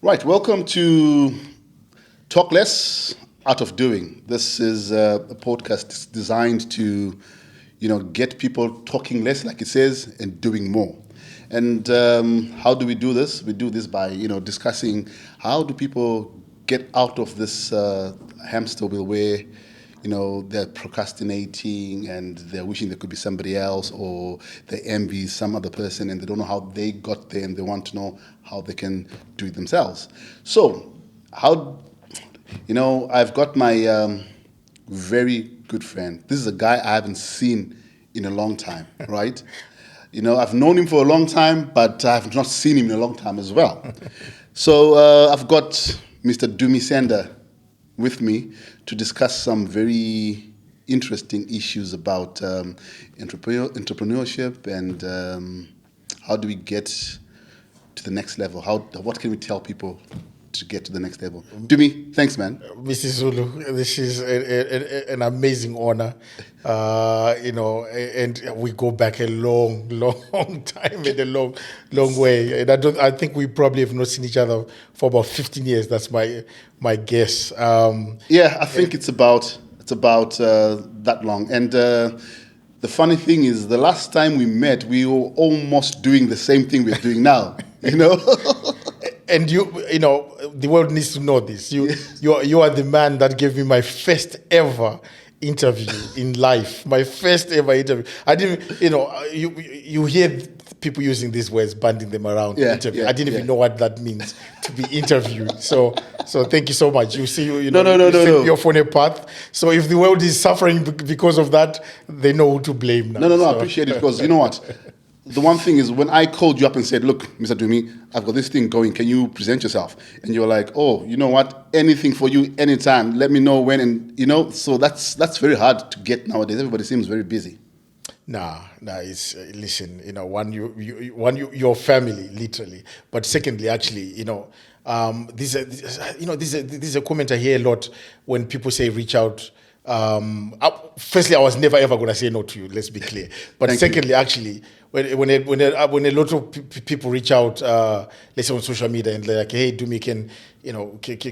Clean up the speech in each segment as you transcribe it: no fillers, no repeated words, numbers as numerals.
Right, welcome to Talk Less, Art of Doing. This is a podcast designed to, get people talking less, like it says, and doing more. And how do we do this? We do this by, discussing how do people get out of this hamster wheel where, they're procrastinating and they're wishing there could be somebody else, or they envy some other person and they don't know how they got there and they want to know how they can do it themselves. So, I've got my very good friend. This is a guy I haven't seen in a long time, right? I've known him for a long time, but I've not seen him in a long time as well. So I've got Mr. Dumi Senda with me to discuss some very interesting issues about entrepreneurship and how do we get to the next level? What can we tell people to get to the next level? Dumi, thanks, man. Mrs. Zulu, this is an amazing honor, and we go back a long time and a long way. And I think we probably have not seen each other for about 15 years. That's my guess. I think it's about that long. And the funny thing is, the last time we met, we were almost doing the same thing we're doing now. And the world needs to know this. You are the man that gave me my first ever interview in life. My first ever interview. I didn't, you hear people using these words, banding them around. Interview. I didn't even know what that means to be interviewed. So thank you so much. You see, No. you're on a path. So if the world is suffering because of that, they know who to blame now. No. I appreciate it because you know what. The one thing is, when I called you up and said, look, Mr. Dumi, I've got this thing going. Can you present yourself? And you're like, oh, you know what? Anything for you, anytime. Let me know when. And, so that's very hard to get nowadays. Everybody seems very busy. Nah. It's listen. Your family, literally. But secondly, actually, this is a comment I hear a lot when people say reach out. Firstly, I was never ever going to say no to you. Let's be clear. But secondly, actually, when a lot of people reach out, let's say on social media, and they're like, "Hey, Dumi,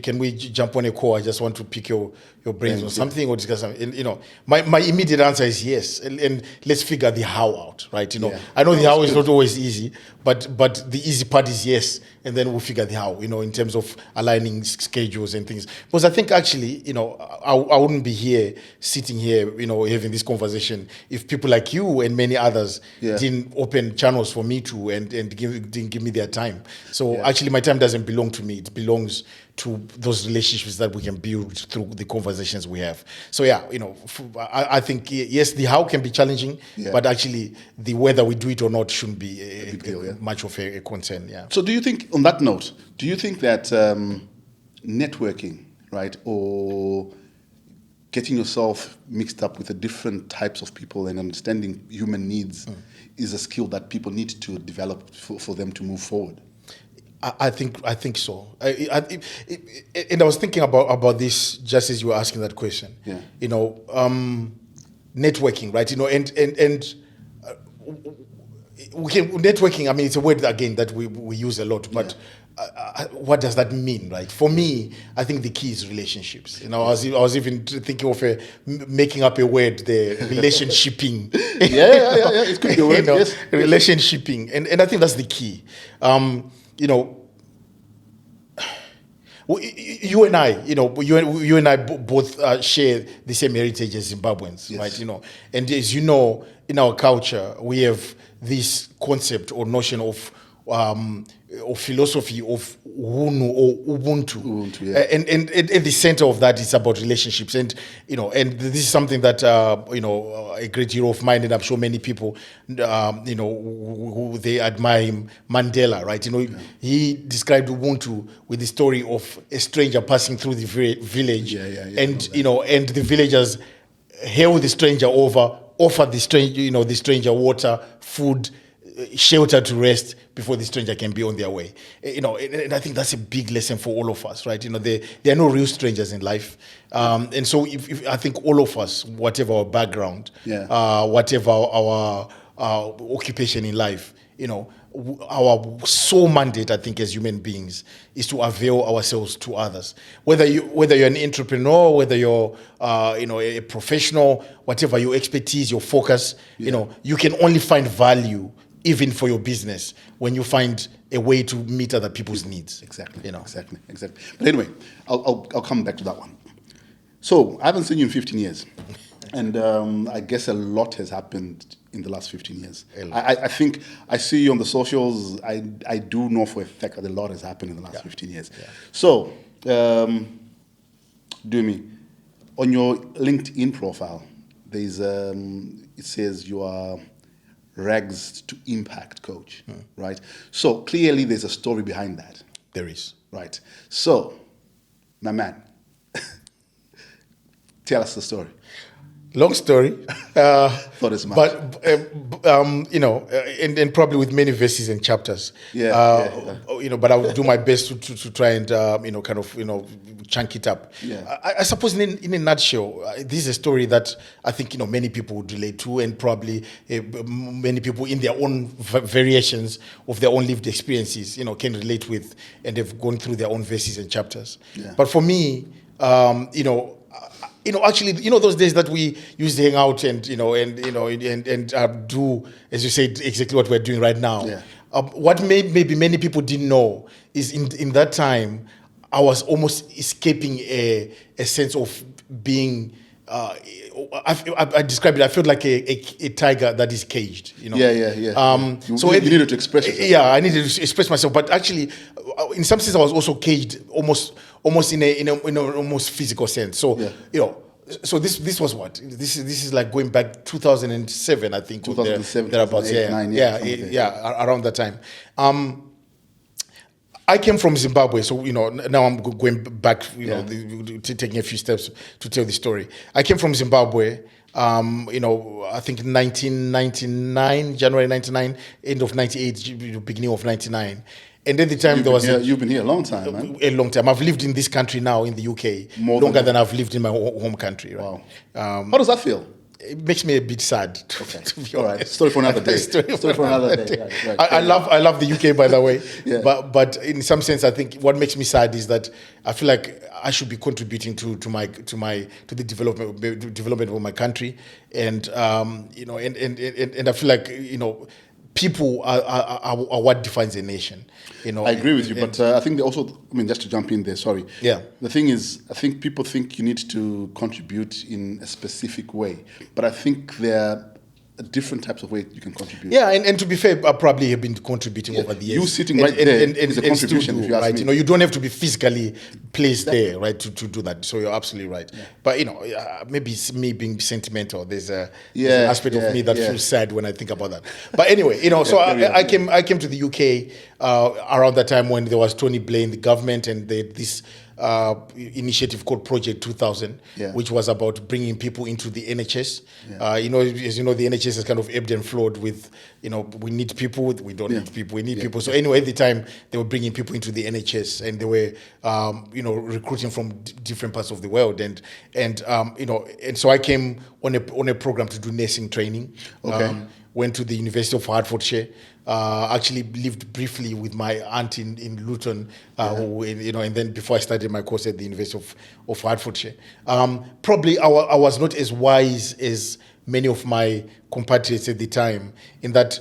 can we jump on a call? I just want to pick your brains on something or discuss something." And, my immediate answer is yes, and let's figure the how out, right? I know the how is not always easy, but the easy part is yes, and then we'll figure the how, in terms of aligning schedules and things. Because I think actually, I wouldn't be sitting here, having this conversation if people like you and many others didn't open channels for me to and didn't give me their time. So actually, my time doesn't belong to me; it belongs to those relationships that we can build through the conversations we have. So I think yes, the how can be challenging, but actually the whether we do it or not shouldn't be much of a concern. Yeah. So do you think, on that note, that networking, right, or getting yourself mixed up with the different types of people and understanding human needs is a skill that people need to develop for them to move forward? I think so. And I was thinking about this just as you were asking that question. Yeah. Networking, right? And networking. I mean, it's a word again that we use a lot, but what does that mean, right? For me, I think the key is relationships. I was even thinking of making up a word there, relationshiping. Yeah. It could be a word. Yes. Relationshiping, and I think that's the key. You and I, both share the same heritage as Zimbabweans, right? And as you know, in our culture, we have this concept or notion of philosophy of Hunu or Ubuntu. And at the center of that is about relationships. And this is something that a great hero of mine, and I'm sure many people who they admire him, Mandela, right? He described Ubuntu with the story of a stranger passing through the village, and the villagers hail the stranger over, offer the stranger water, food, shelter to rest before the stranger can be on their way. And I think that's a big lesson for all of us, right? There are no real strangers in life. And so if I think all of us, whatever our background, whatever our occupation in life, our sole mandate, I think, as human beings, is to avail ourselves to others. Whether you're an entrepreneur, whether you're a professional, whatever your expertise, your focus, you can only find value even for your business when you find a way to meet other people's needs. Exactly. Exactly. But anyway, I'll come back to that one. So I haven't seen you in 15 years, and I guess a lot has happened in the last 15 years. I think I see you on the socials. I do know for a fact that a lot has happened in the last 15 years. Yeah. So, Dumi, on your LinkedIn profile, there's it says you are rags to impact coach, right? So clearly there's a story behind that. There is. Right. So, my man, tell us the story. Long story, Thought as much. but and probably with many verses and chapters. But I will do my best to try and chunk it up. Yeah. I suppose in a nutshell, this is a story that I think many people would relate to, and probably many people in their own variations of their own lived experiences, can relate with, and have gone through their own verses and chapters. Yeah. But for me, actually, those days that we used to hang out and do, as you said, exactly what we're doing right now. Yeah. What maybe many people didn't know is in that time, I was almost escaping a sense of being. I describe it. I felt like a tiger that is caged. Yeah. So you needed to express yourself. Yeah, I needed to express myself, but actually, in some sense, I was also caged almost in a almost physical sense. So so this was what this is like going back 2007, I think. 2007, thereabouts. 2008, Around that time. I came from Zimbabwe, so now I'm going back, taking a few steps to tell the story. I came from Zimbabwe, I think 1999, January 99, end of 98, beginning of 99. And at the time you've been here a long time, man. A long time. I've lived in this country now in the UK longer than I've lived in my home country. Right? Wow. How does that feel? It makes me a bit sad. To be all right. Story for another day. Story for another day. Right. I love the UK, by the way. Yeah. But in some sense, I think what makes me sad is that I feel like I should be contributing to the development of my country, and and I feel like people are what defines a nation. I agree with you, but I think they also, just to jump in there, sorry. Yeah. The thing is, I think people think you need to contribute in a specific way, but I think there are different types of ways you can contribute. Yeah, and to be fair, I probably have been contributing over the years. You sitting right there is a contribution, if you ask me. You don't have to be physically placed there, right, to do that. So you're absolutely right. Yeah. But, maybe it's me being sentimental. There's an aspect of me that feels sad when I think about that. But anyway, so I came to the UK around that time when there was Tony Blair in the government, and this initiative called Project 2000, which was about bringing people into the NHS. As you know, the NHS has kind of ebbed and flowed with, we need people, we don't need people, we need people. So anyway, at the time, they were bringing people into the NHS, and they were, recruiting from different parts of the world. And so I came on a program to do nursing training. Okay. Went to the University of Hertfordshire. Actually lived briefly with my aunt in Luton, and then before I started my course at the University of Hertfordshire. Probably I was not as wise as many of my compatriots at the time, in that,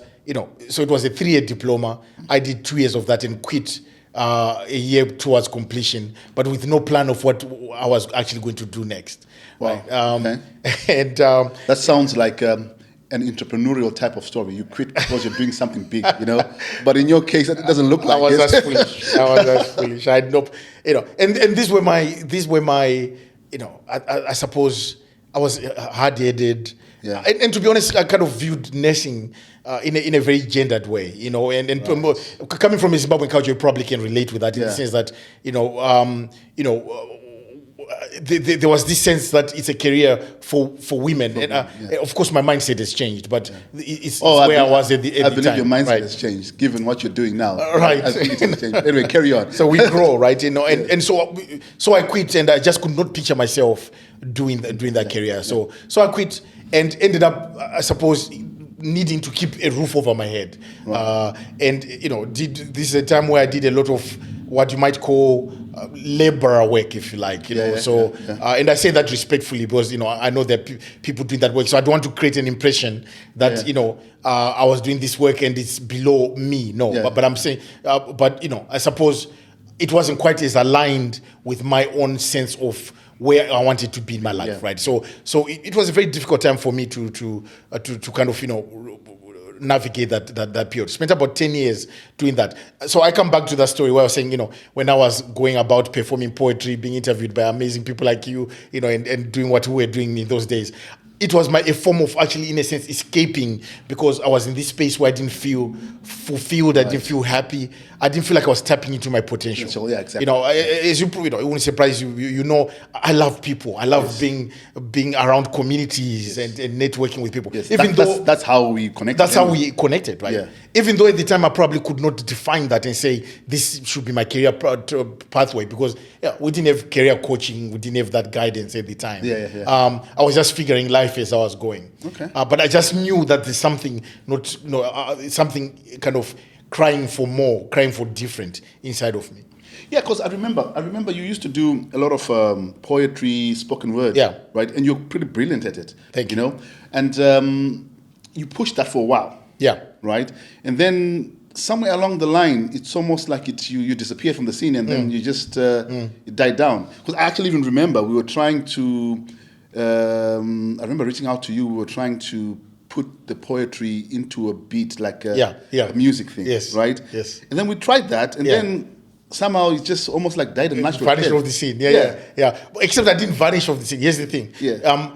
so it was a 3-year diploma. I did 2 years of that and quit a year towards completion, but with no plan of what I was actually going to do next. Wow. Right? And that sounds like an entrepreneurial type of story. You quit because you're doing something big, But in your case, it doesn't look like I was as foolish. I had no, and these were my, I suppose I was hard-headed. Yeah. And to be honest, I kind of viewed nursing in a very gendered way, and coming from a Zimbabwean culture, you probably can relate with that in the sense that, there was this sense that it's a career for women, and of course my mindset has changed, but it's where I was at the time. I believe your mindset has changed, given what you're doing now. Right. I think it has changed. Anyway, carry on. So we grow, right? And so I quit, and I just could not picture myself doing that career. So I quit and ended up, I suppose, needing to keep a roof over my head. And, this is a time where I did a lot of what you might call laborer work, if you like, and I say that respectfully because, I know there are people doing that work. So I don't want to create an impression that, I was doing this work and it's below me. No, but I'm saying, I suppose it wasn't quite as aligned with my own sense of where I wanted to be in my life, right? So it was a very difficult time for me to kind of, navigate that period. Spent about 10 years doing that. So I come back to that story where I was saying, when I was going about performing poetry, being interviewed by amazing people like you, and doing what we were doing in those days, it was a form of actually, in a sense, escaping, because I was in this space where I didn't feel fulfilled, I didn't feel happy, I didn't feel like I was tapping into my potential. Yeah, exactly. As it won't surprise you. I love people. I love being around communities and networking with people. Yes. That's how we connected. That's how we connected, right? Yeah. Even though at the time I probably could not define that and say this should be my career pathway, because we didn't have career coaching, we didn't have that guidance at the time. I was just figuring life as I was going. Okay. But I just knew that there's something something kind of crying for more, crying for different inside of me. Yeah, because I remember you used to do a lot of poetry, spoken word. Yeah. Right, and you're pretty brilliant at it. Thank you. And you pushed that for a while. Yeah. Right, and then somewhere along the line, it's almost like you disappeared from the scene, and then you just it died down. Because I actually even remember we were trying to. I remember reaching out to you. We were trying to put the poetry into a beat, like a music thing. Yes. Right. Yes. And then we tried that, and then somehow it just almost like died a natural death. Vanished off the scene. Yeah. Except I didn't vanish off the scene. Here's the thing. Yeah.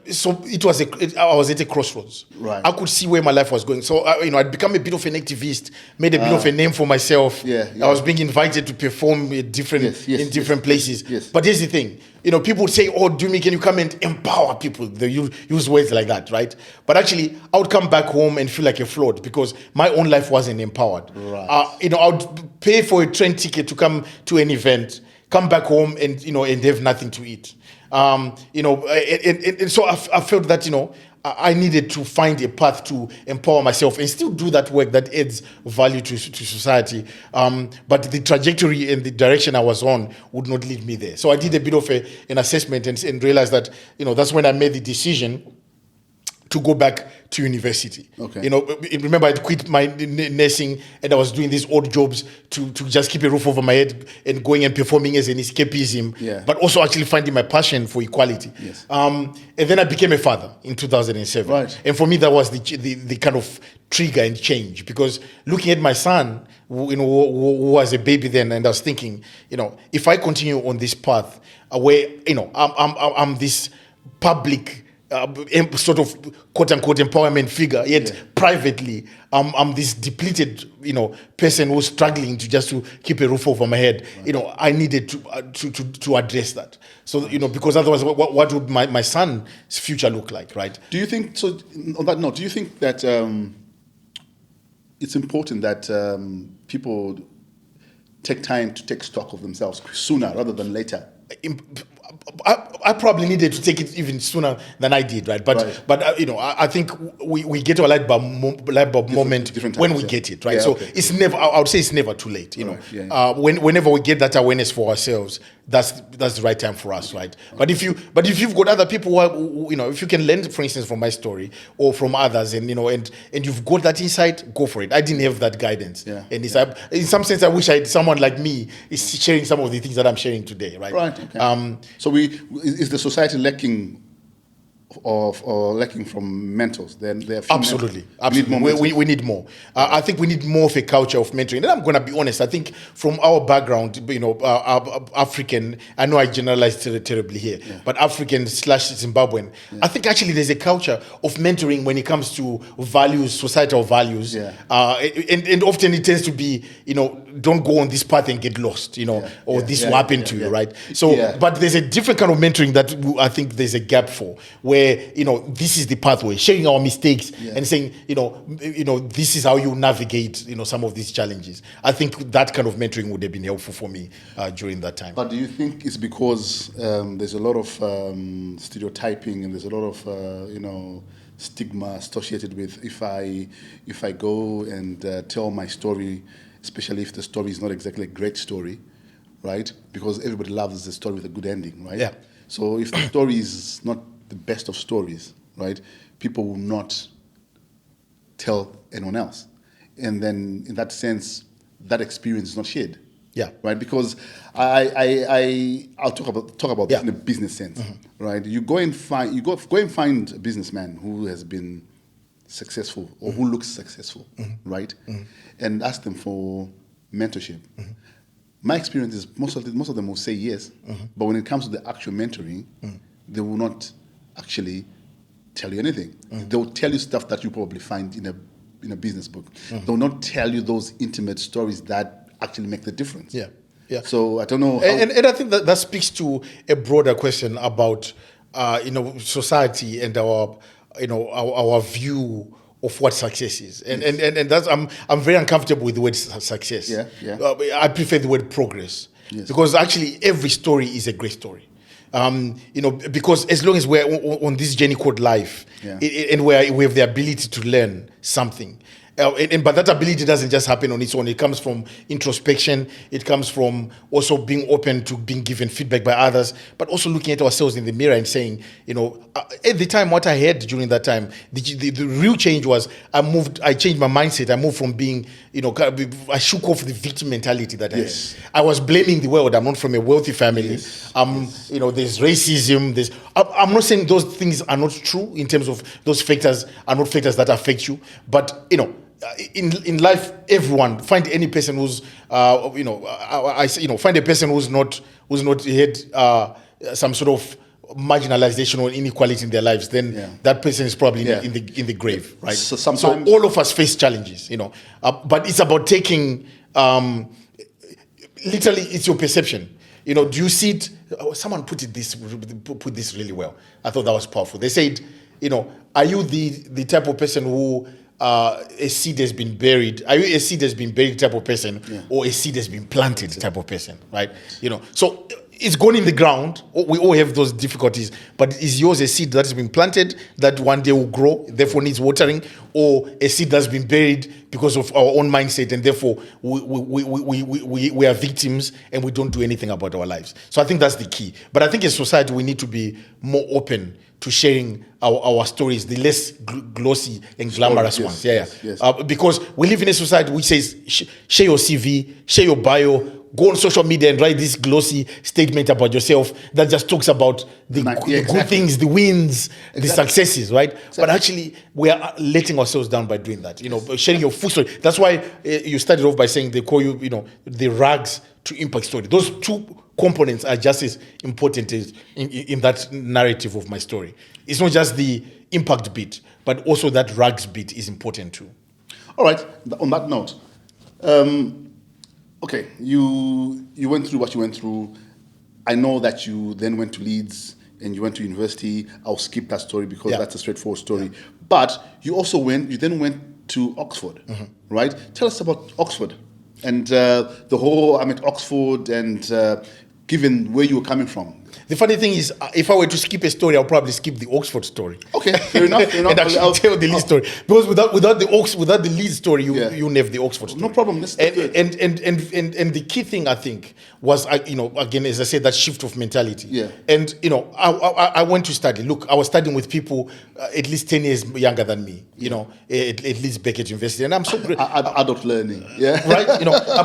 So I was at a crossroads. Right. I could see where my life was going. So I'd become a bit of an activist, made a bit of a name for myself. Yeah. I was being invited to perform in different places. Yes. But here's the thing. People would say, "Oh, Dumi, can you come and empower people?" They use words like that, right? But actually, I would come back home and feel like a fraud because my own life wasn't empowered. Right. I would pay for a train ticket to come to an event, come back home and have nothing to eat. And so I felt that I needed to find a path to empower myself and still do that work that adds value to society. But the trajectory and the direction I was on would not lead me there. So I did a bit of an assessment and realized that that's when I made the decision to go back to university. Okay. Remember I'd quit my nursing and I was doing these odd jobs to just keep a roof over my head and going and performing as an escapism, but also actually finding my passion for equality. Yes. And then I became a father in 2007. Right. And for me, that was the kind of trigger and change, because looking at my son, who was a baby then, and I was thinking, if I continue on this path where, I'm this public sort of quote unquote empowerment figure, yet privately I'm this depleted person who's struggling to keep a roof over my head. I needed to address that. So because otherwise, what would my son's future look like, right? Do you think so? On that note, do you think that it's important that people take time to take stock of themselves sooner rather than later? I probably needed to take it even sooner than I did, right? But I think we get to a light bulb moment different when times, we get it, right? Yeah, So okay. it's never. I would say it's never too late. Right, Whenever we get that awareness for ourselves, that's the right time for us, right? But if you've got other people who if you can learn, for instance, from my story or from others, and you've got that insight, go for it. I didn't have that guidance, and in some sense, I wish I had someone like me is sharing some of the things that I'm sharing today, right? Right. Okay. So is the society lacking or lacking from mentors? Then there are few Absolutely. We need more. I think we need more of a culture of mentoring. And I'm going to be honest. I think from our background, African. I know I generalize terribly here, but African / Zimbabwean. I think actually there's a culture of mentoring when it comes to values, societal values. And often it tends to be, don't go on this path and get lost, this will happen to you, right? So, but there's a different kind of mentoring that I think there's a gap for, where this is the pathway, sharing our mistakes and saying this is how you navigate some of these challenges. I think that kind of mentoring would have been helpful for me during that time. But do you think it's because there's a lot of stereotyping and there's a lot of stigma associated with if I go and tell my story, especially if the story is not exactly a great story, right? Because everybody loves the story with a good ending, right? Yeah. So if the story is not the best of stories, right, people will not tell anyone else, and then in that sense, that experience is not shared. Yeah. Right. Because I'll talk about this in a business sense. Right. You go and find a businessman who has been successful or who looks successful, right, and ask them for mentorship. My experience is most of them will say yes, but when it comes to the actual mentoring, they will not actually tell you anything. They will tell you stuff that you probably find in a business book. They will not tell you those intimate stories that actually make the difference. Yeah, yeah. So I don't know. And I think that speaks to a broader question about society and our view of what success is. And that's I'm very uncomfortable with the word success. Yeah, yeah. I prefer the word progress. Yes. Because actually every story is a great story. Because as long as we're on this journey called life, and we have the ability to learn something, but that ability doesn't just happen on its own. It comes from introspection. It comes from also being open to being given feedback by others, but also looking at ourselves in the mirror and saying, at the time, what I had during that time, the real change was I changed my mindset. I moved from being, I shook off the victim mentality that I had. I was blaming the world. I'm not from a wealthy family. There's racism. I'm not saying those things are not true in terms of those factors are not factors that affect you, but, in life, everyone find any person who's find a person who's not had some sort of marginalization or inequality in their lives, then that person is probably in the grave, right? So all of us face challenges, but it's about taking literally it's your perception. Do you see it? Someone put this really well. I thought that was powerful. They said, are you the type of person who a seed has been buried? Are you a seed has been buried type of person, or a seed has been planted type of person, right? So it's gone in the ground. We all have those difficulties, but is yours a seed that has been planted that one day will grow, therefore needs watering, or a seed that's been buried because of our own mindset and therefore we are victims and we don't do anything about our lives? So I think that's the key. But I think as society we need to be more open to sharing our stories, the less glossy and glamorous ones. Yes. Because we live in a society which says, share your CV, share your bio, go on social media and write this glossy statement about yourself that just talks about the good things, the wins, the successes, right? But actually, we are letting ourselves down by doing that. Sharing your full story. That's why you started off by saying they call you, the rags to impact story. Those two components are just as important as in that narrative of my story. It's not just the impact bit, but also that rags bit is important too. All right. On that note, okay, you went through what you went through. I know that you then went to Leeds and you went to university. I'll skip that story because that's a straightforward story. But you then went to Oxford, right? Tell us about Oxford and the whole, I'm at Oxford and given where you were coming from. The funny thing is, if I were to skip a story, I'll probably skip the Oxford story. Okay, fair enough. And actually tell the Leeds story. Because without the Leeds story, you have the Oxford story. No problem. And the key thing, I think, was, again, as I said, that shift of mentality. Yeah. And, I went to study. Look, I was studying with people at least 10 years younger than me, at Leeds Beckett University. And I'm so grateful. Adult learning, yeah. Right?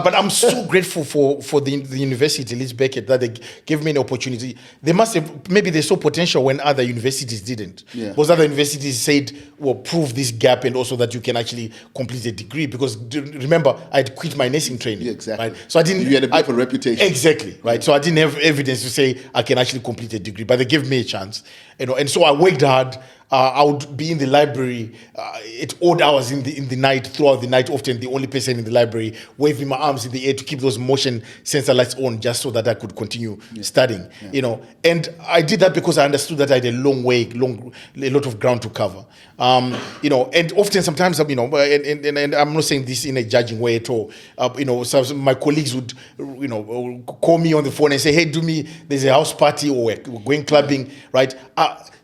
But I'm so grateful for the university, Leeds Beckett, that they gave me an opportunity. They must have, maybe they saw potential when other universities didn't. Yeah. Because other universities said, well, prove this gap and also that you can actually complete a degree. Because remember, I'd quit my nursing training. Yeah, exactly. Right? So I didn't. You had a bit of a reputation. Exactly. Right. So I didn't have evidence to say I can actually complete a degree, but they gave me a chance. And so I worked hard. I would be in the library at odd hours in the night, throughout the night, often the only person in the library, waving my arms in the air to keep those motion sensor lights on, just so that I could continue studying. Yeah. And I did that because I understood that I had a a lot of ground to cover. And often sometimes, and I'm not saying this in a judging way at all. So my colleagues would, call me on the phone and say, "Hey, Dumi, there's a house party or we're going clubbing," right?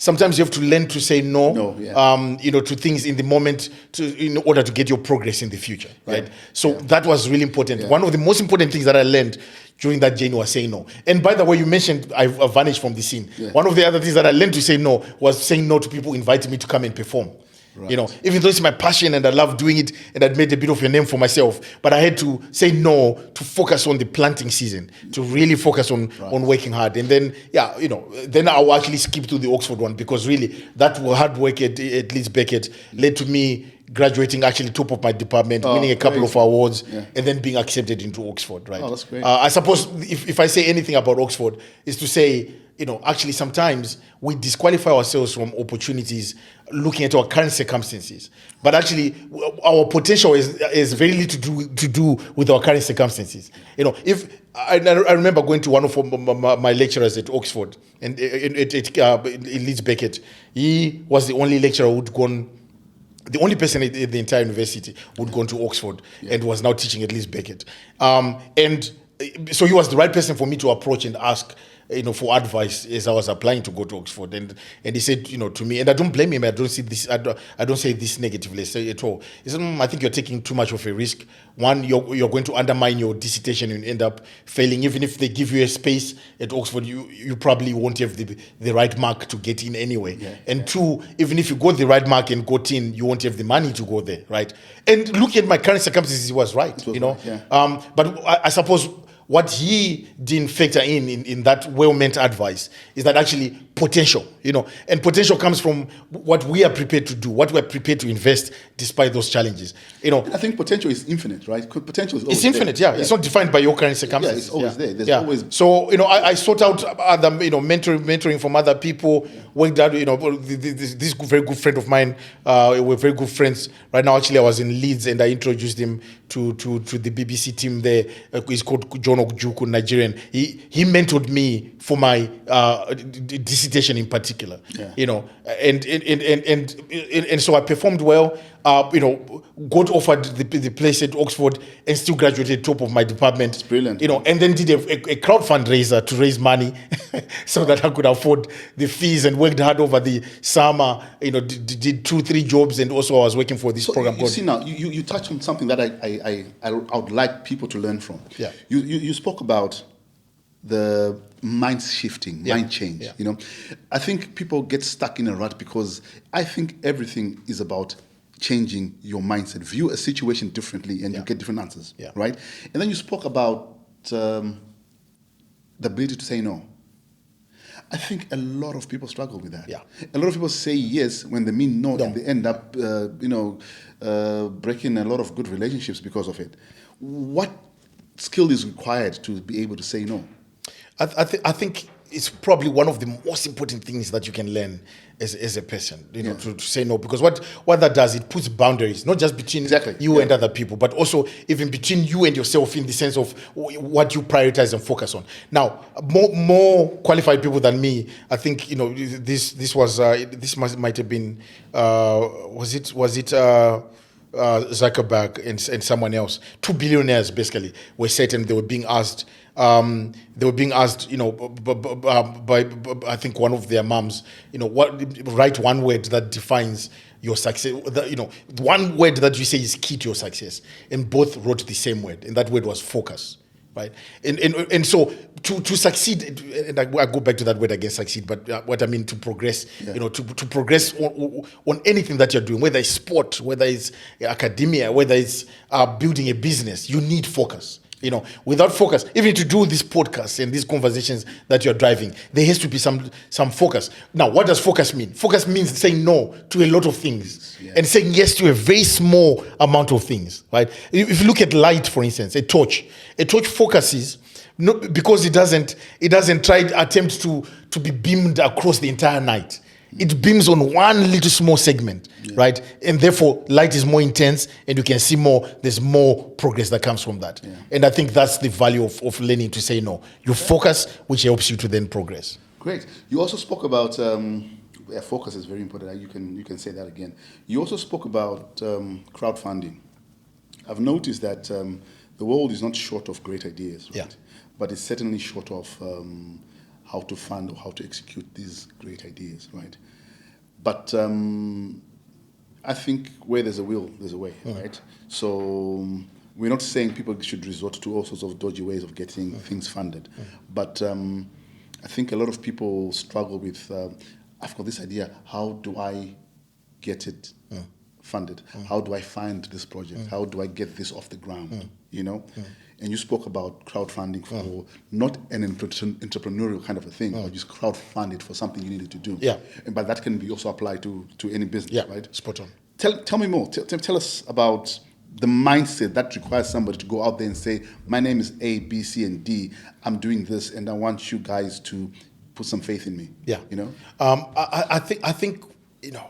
Sometimes you have to learn to say, say no, No, yeah. to things in the moment in order to get your progress in the future, right? So that was really important. One of the most important things that I learned during that journey was saying no. And by the way, you mentioned I vanished from the scene. Yeah. One of the other things that I learned to say no was saying no to people inviting me to come and perform. Right. Even though it's my passion and I love doing it and I'd made a bit of a name for myself, but I had to say no to focus on the planting season, to really focus on working hard. And then, then I'll actually skip to the Oxford one, because really that hard work at Leeds Beckett led to me graduating actually top of my department, winning a couple of awards, and then being accepted into Oxford, right? Oh, that's great. I suppose if I say anything about Oxford, is to say, actually sometimes we disqualify ourselves from opportunities looking at our current circumstances. But actually, our potential is very little to do with our current circumstances. If I remember going to one of my lecturers at Oxford, and at Leeds Beckett, he was the only lecturer who'd gone, the only person in the entire university who'd gone to Oxford and was now teaching at Leeds Beckett. And so he was the right person for me to approach and ask, for advice as I was applying to go to Oxford. And he said, to me, and I don't blame him, I don't see this, I don't say this negatively at all. He said, I think you're taking too much of a risk. One, you're going to undermine your dissertation and end up failing. Even if they give you a space at Oxford, you probably won't have the right mark to get in anyway. Yeah, and two, even if you got the right mark and got in, you won't have the money to go there, right? And looking at my current circumstances, he was right, But I suppose what he didn't factor in that well-meant advice is that actually potential, and potential comes from what we are prepared to do, what we're prepared to invest despite those challenges. I think potential is infinite, right? Potential is always infinite, there. It's not defined by your current circumstances. It's always there. There's always. So, I sought out other, mentoring from other people, worked out, this very good friend of mine, we're very good friends. Right now, actually, I was in Leeds and I introduced him to the BBC team there. He's called John Okjuku, Nigerian. He mentored me for my dissertation in particular. And so I performed well. Got offered the place at Oxford and still graduated top of my department. It's brilliant. And then did a crowd fundraiser to raise money so that I could afford the fees, and worked hard over the summer. Did 2-3 jobs, and also I was working for this program. You see now, you touched on something that I would like people to learn from. Yeah. You spoke about the mind shifting, mind change. Yeah. I think people get stuck in a rut because I think everything is about changing your mindset, view a situation differently, and you get different answers, right? And then you spoke about the ability to say no. I think a lot of people struggle with that. Yeah. A lot of people say yes when they mean no. And they end up, breaking a lot of good relationships because of it. What skill is required to be able to say no? I think it's probably one of the most important things that you can learn as a person, to say no. Because what that does, it puts boundaries, not just between you and other people, but also even between you and yourself, in the sense of what you prioritize and focus on. Now, more qualified people than me, I think, this might have been, was it Zuckerberg and someone else, 2 billionaires basically were set, and they were being asked, by I think one of their moms, write one word that defines your success. One word that you say is key to your success, and both wrote the same word, and that word was focus. Right, and so to succeed, and I go back to that word again, succeed. But what I mean, to progress, to progress on anything that you're doing, whether it's sport, whether it's academia, whether it's building a business, you need focus. Without focus, even to do these podcasts and these conversations that you're driving, there has to be some focus. Now, what does focus mean? Focus means saying no to a lot of things and saying yes to a very small amount of things, right? If you look at light, for instance, a torch focuses, not because it doesn't attempt to be beamed across the entire night. It beams on one little small segment, right? And therefore, light is more intense, and you can see more. There's more progress that comes from that. And I think that's the value of learning to say no. You focus, which helps you to then progress. Great. You also spoke about focus is very important. You can say that again. You also spoke about crowdfunding. I've noticed that the world is not short of great ideas, right? But it's certainly short of how to fund or how to execute these great ideas, right? But I think where there's a will, there's a way, right? So we're not saying people should resort to all sorts of dodgy ways of getting things funded. But I think a lot of people struggle with, I've got this idea, how do I get it funded? How do I find this project? How do I get this off the ground? You know? And you spoke about crowdfunding for not an entrepreneurial kind of a thing, but just crowdfund it for something you needed to do. Yeah. But that can be also applied to any business, right? Spot on. Tell me more. Tell us about the mindset that requires somebody to go out there and say, my name is A, B, C, and D. I'm doing this, and I want you guys to put some faith in me. Yeah. You know? I think, you know,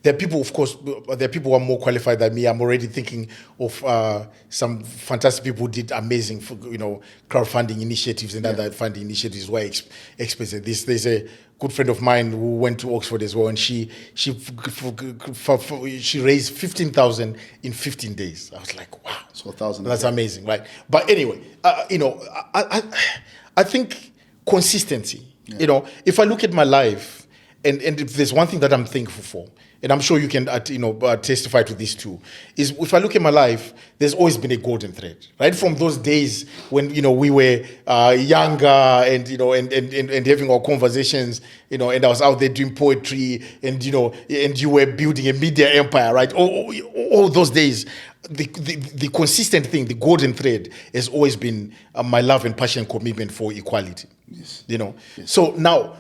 there are people, of course, there are people who are more qualified than me. I'm already thinking of some fantastic people who did amazing, crowdfunding initiatives and other funding initiatives were expensive. There's a good friend of mine who went to Oxford as well, and she raised 15,000 in 15 days. I was like, wow, So 1,000. that's amazing, right? But anyway, I think consistency. Yeah. You know, if I look at my life, and if there's one thing that I'm thankful for, and I'm sure you can, testify to this too, is if I look at my life, there's always been a golden thread, right? From those days when, we were younger and, and having our conversations, and I was out there doing poetry and, and you were building a media empire, right? All those days, the consistent thing, the golden thread has always been my love and passion and commitment for equality. Yes. Yes. So So now,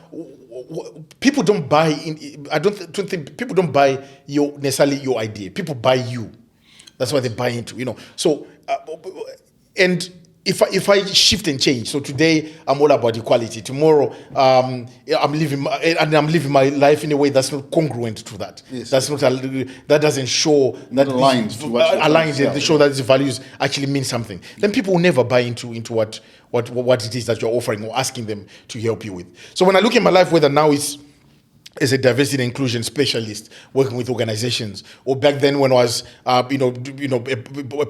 people don't buy in. I don't think people don't buy necessarily your idea. People buy you. That's what they buy into. So, and if I shift and change, so today I'm all about equality. Tomorrow, I'm living my life in a way that's not congruent to that. Yes. That's not that doesn't show Not aligned to what you're aligned trying to and sell. show that these values actually mean something. Then people will never buy into what it is that you're offering or asking them to help you with. So when I look at my life, whether now it's as a diversity and inclusion specialist working with organizations, or back then when I was, a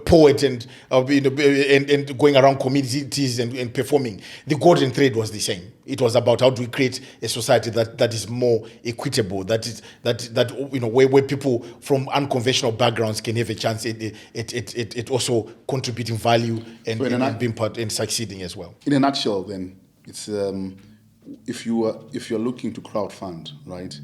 poet and and going around communities and performing, the golden thread was the same. It was about how do we create a society that is more equitable, where people from unconventional backgrounds can have a chance at also contributing value and being part and succeeding as well. in a nutshell, then, it's if you're looking to crowdfund, right,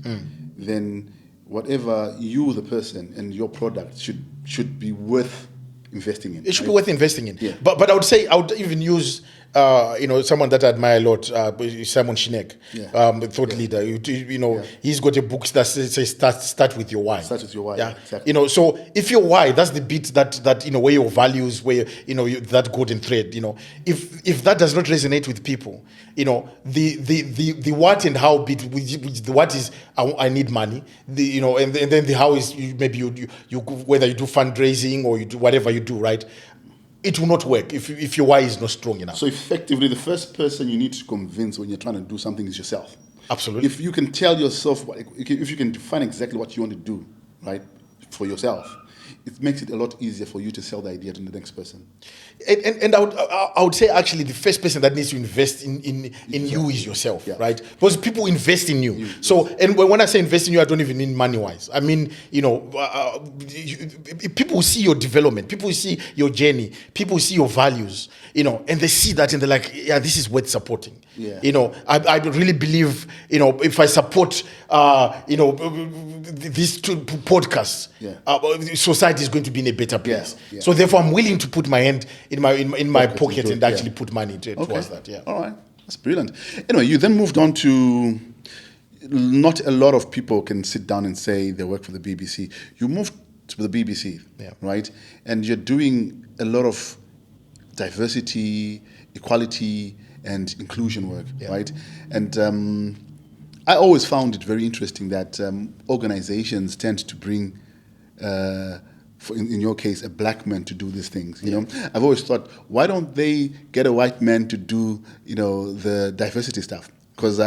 then whatever you, the person, and your product should be worth investing in. It should be worth investing in. Yeah. But I would even use someone that I admire a lot, Simon Sinek, the thought leader. He's got a book that says start with your why. Start with your why. Yeah. Exactly. So if your why, that's the bit that where your values, where that golden thread. If that does not resonate with people, the what and how bit, which the what is I need money, and then the how is maybe you whether you do fundraising or you do whatever you do, right? It will not work if your why is not strong enough. So effectively, the first person you need to convince when you're trying to do something is yourself. Absolutely. If you can tell yourself, if you can define exactly what you want to do, right, for yourself, it makes it a lot easier for you to sell the idea to the next person. And I would say actually the first person that needs to invest in you is yourself, Yeah. right? Because people invest in you. So, and when I say invest in you, I don't even mean money-wise. I mean, people will see your development, people will see your journey, people will see your values, and they see that and they're like, yeah, this is worth supporting. Yeah. I really believe, if I support, these two podcasts, society is going to be in a better place. Yeah. So therefore, I'm willing to put my hand in my pocket into and it, actually put money towards that. Yeah. All right. That's brilliant. Anyway, you then moved on to, not a lot of people can sit down and say they work for the BBC. You moved to the BBC, right? And you're doing a lot of diversity, equality, and inclusion work, right? And I always found it very interesting that organizations tend to bring, in your case, a black man to do these things. I've always thought, why don't they get a white man to do, the diversity stuff? Because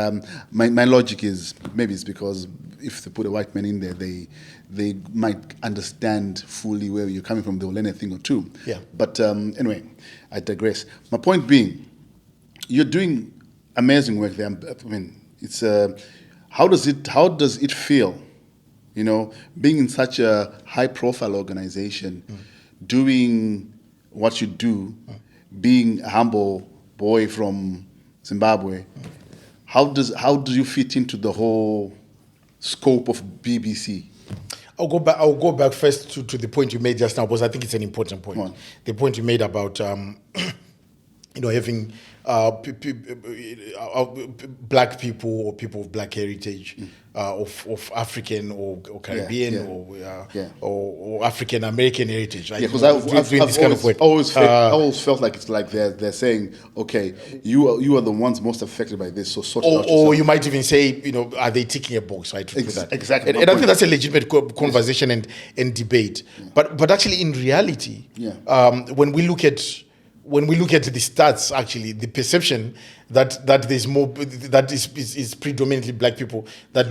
my logic is, maybe it's because if they put a white man in there, they might understand fully where you're coming from. They will learn a thing or two. Yeah. But anyway, I digress. My point being, you're doing amazing work there. I mean, it's how does it feel You know, being in such a high-profile organization, doing what you do, being a humble boy from Zimbabwe, how do you fit into the whole scope of BBC? I'll go back first to the point you made just now, because I think it's an important point. Right. The point you made about having black people or people of black heritage, of African or Caribbean or African American heritage, right? Yeah, because I've always felt like it's like they're saying, okay, you are the ones most affected by this, so sort it out or yourself. you might even say, are they ticking a box, right? To put that. Exactly. And I think that's a legitimate conversation and debate. Yeah. But actually, in reality, when we look at the stats, actually, the perception that there's more that is predominantly black people that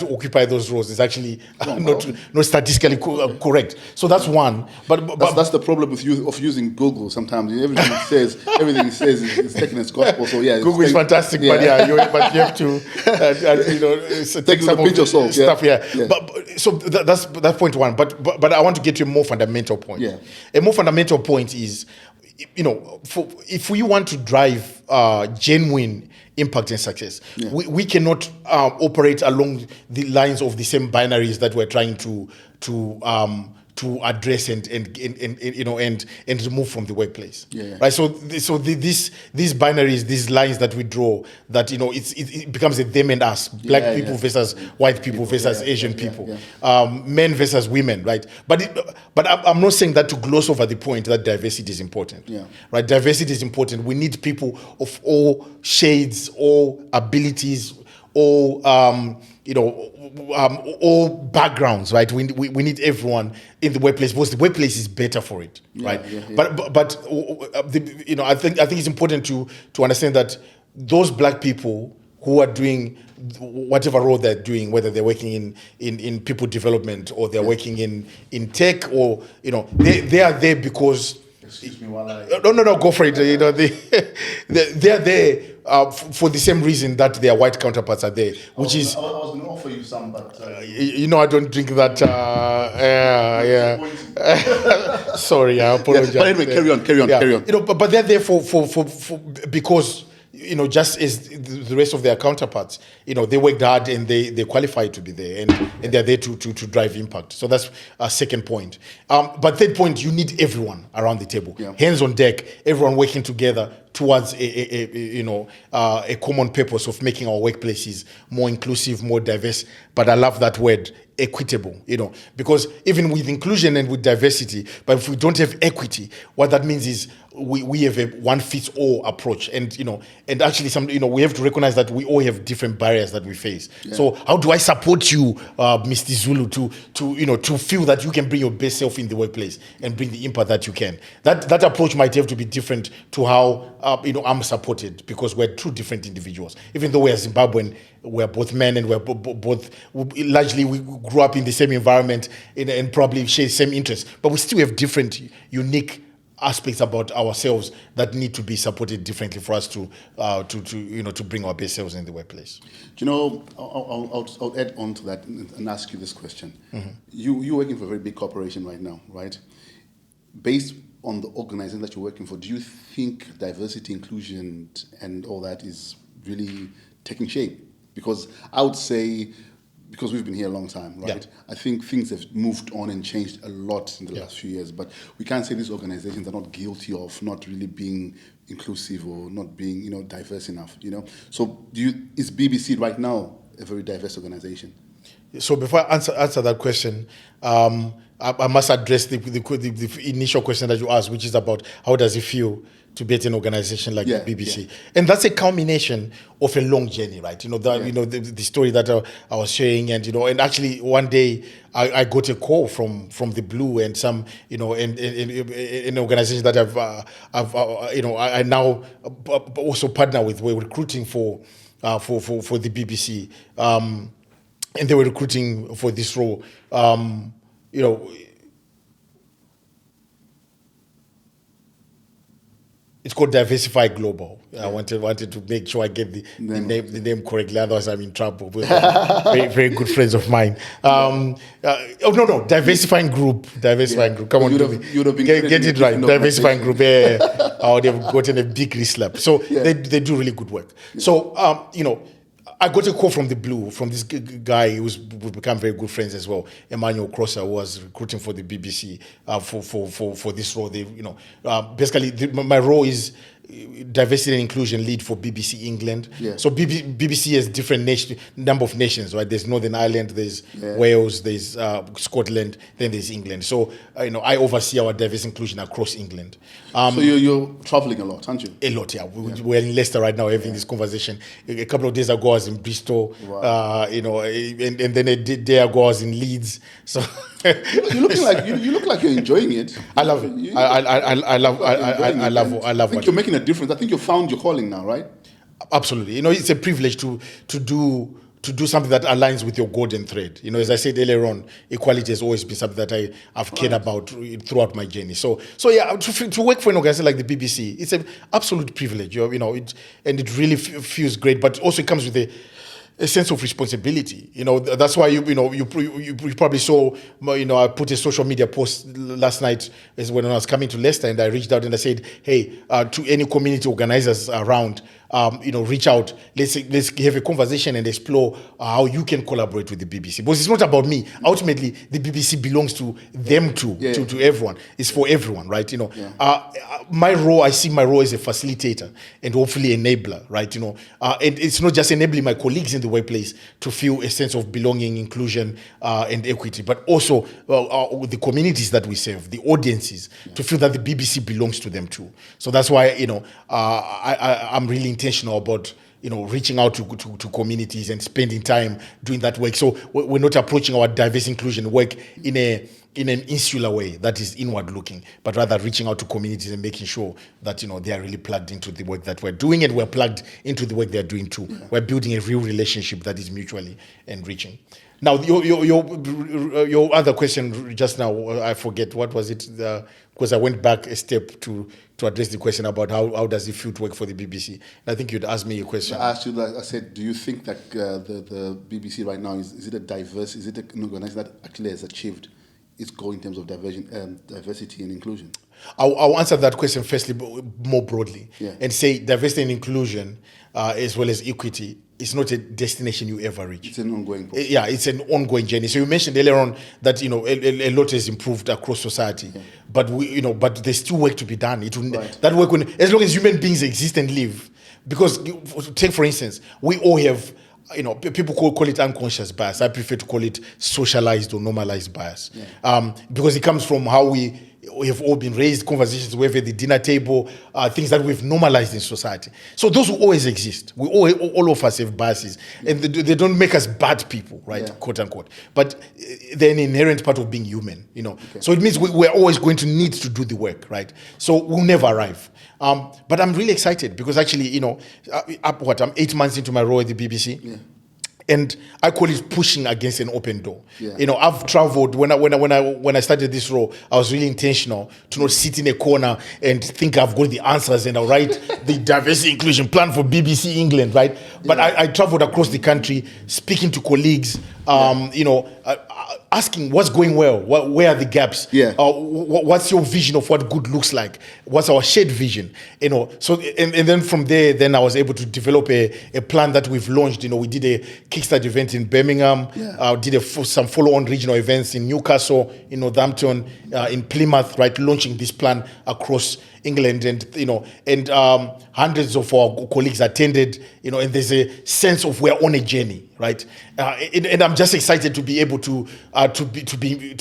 occupy those roles is actually not statistically correct. So that's one. But that's the problem with using Google. Sometimes everything it says is taken as gospel. So yeah, Google is fantastic, but you have to take some of the stuff. Yeah. But so that's point one. But I want to get to a more fundamental point. Yeah. A more fundamental point is, if we want to drive genuine impact and success, we cannot operate along the lines of the same binaries that we're trying to address and remove from the workplace. Right. So these binaries, these lines that we draw, that it becomes a them and us, black people versus white people versus Asian people, men versus women, right? But I'm not saying that to gloss over the point that diversity is important. Right. Diversity is important. We need people of all shades, all abilities, all all backgrounds, right? We need everyone in the workplace, because the workplace is better for it, right? But I think it's important to understand that those black people who are doing whatever role they're doing, whether they're working in people development or they're working in tech, or they are there because. Excuse me while I... No, go for it. They are there for the same reason that their white counterparts are there, which is... I was going to offer you some, but... I don't drink that... Sorry, I apologize. But anyway, carry on. But they're there for because... just as the rest of their counterparts, they worked hard and they qualified to be there, and they're there to drive impact. So that's a second point. But third point, you need everyone around the table, hands on deck, everyone working together towards a common purpose of making our workplaces more inclusive, more diverse. But I love that word, equitable, because even with inclusion and with diversity, but if we don't have equity, what that means is we have a one-fits-all approach, and actually we have to recognize that we all have different barriers that we face. So how do I support you, Mr. Zulu, to feel that you can bring your best self in the workplace and bring the impact that you can? That approach might have to be different to how I'm supported, because we're two different individuals. Even though we're Zimbabwean, we're both men, and we're both largely we grew up in the same environment and probably share the same interests, but we still have different, unique aspects about ourselves that need to be supported differently for us to bring our best selves in the workplace. I'll add on to that and ask you this question. You're working for a very big corporation right now, right? Based on the organization that you're working for, do you think diversity, inclusion, and all that is really taking shape? Because I would say, because we've been here a long time, right? I think things have moved on and changed a lot in the last few years, but we can't say these organizations are not guilty of not really being inclusive or not being, diverse enough, So is BBC right now a very diverse organization? So before I answer that question, I must address the initial question that you asked, which is about how does it feel to be at an organization like the BBC, and that's a culmination of a long journey, right? The story that I was sharing, and actually one day I got a call from the blue, and some and an organization that I now also partner with. We're recruiting for the BBC, and they were recruiting for this role. It's called Diversify Global. I wanted to make sure I get the name correctly. Otherwise, I'm in trouble. Very, very good friends of mine. No, Diversifying Group. Come on, you'd have been get it right. Diversifying Group. Oh, they've gotten a big slap. So they do really good work. So I got a call from the blue from this guy who's become very good friends as well. Emmanuel Crosser was recruiting for the BBC for this role. Basically my role is diversity and inclusion lead for BBC England. Yeah. So BBC has different number of nations, right? There's Northern Ireland, there's Wales, there's Scotland, then there's England. So I oversee our diversity inclusion across England. So you're traveling a lot, aren't you? A lot, yeah. We're in Leicester right now having this conversation. A couple of days ago I was in Bristol, wow. And then a day ago I was in Leeds. So you look like you're enjoying it. I love it. I love it. I think you're making a difference. I think you found your calling now, right? Absolutely. It's a privilege to do something that aligns with your golden thread. As I said earlier on, equality has always been something that I've cared about throughout my journey. So yeah, to work for an organization like the BBC, it's an absolute privilege. And it really feels great. But also it comes with a sense of responsibility. That's why you probably saw. I put a social media post last night is when I was coming to Leicester, and I reached out and I said, hey, to any community organizers around, reach out. Let's have a conversation and explore how you can collaborate with the BBC. Because it's not about me. Ultimately, the BBC belongs to them too, to everyone. It's for everyone, right? I see my role as a facilitator and hopefully enabler, right? And it's not just enabling my colleagues in the workplace to feel a sense of belonging, inclusion, and equity, but also the communities that we serve, the audiences, to feel that the BBC belongs to them too. So that's why I'm really intentional about reaching out to communities and spending time doing that work. So we're not approaching our diverse inclusion work in an insular way that is inward looking, but rather reaching out to communities and making sure that they are really plugged into the work that we're doing, and we're plugged into the work they're doing too. Yeah. We're building a real relationship that is mutually enriching. Now, your other question just now, I forget, what was it? Because I went back a step to address the question about how does it feel to work for the BBC. And I think you'd asked me a question. I asked you that. I said, do you think that the BBC right now, is it an organization that actually has achieved its goal in terms of diversity and inclusion? I'll answer that question firstly, more broadly, and say diversity and inclusion, as well as equity, is not a destination you ever reach. It's an ongoing process. Yeah, it's an ongoing journey. So you mentioned earlier on that a lot has improved across society, but but there's still work to be done. That work as long as human beings exist and live, because take for instance, we all have. People call it unconscious bias. I prefer to call it socialized or normalized bias, because it comes from how we have all been raised, conversations we have at the dinner table, things that we've normalized in society. So those will always exist. All of us have biases, and they don't make us bad people, right? Quote unquote. But they're an inherent part of being human. Okay. So it means we're always going to need to do the work, right? So we'll never arrive. But I'm really excited because actually, I'm 8 months into my role at the BBC. Yeah. And I call it pushing against an open door. Yeah. I've traveled when I started this role. I was really intentional to not sit in a corner and think I've got the answers and I'll write the diversity inclusion plan for BBC England, right? But I traveled across the country, speaking to colleagues, asking what's going well, where are the gaps, what's your vision of what good looks like, what's our shared vision, So and then from there, then I was able to develop a plan that we've launched. We did a Kickstart event in Birmingham, did some follow-on regional events in Newcastle, in Northampton, in Plymouth, right, launching this plan across England, and hundreds of our colleagues attended, and there's a sense of we're on a journey, right? And I'm just excited to be able to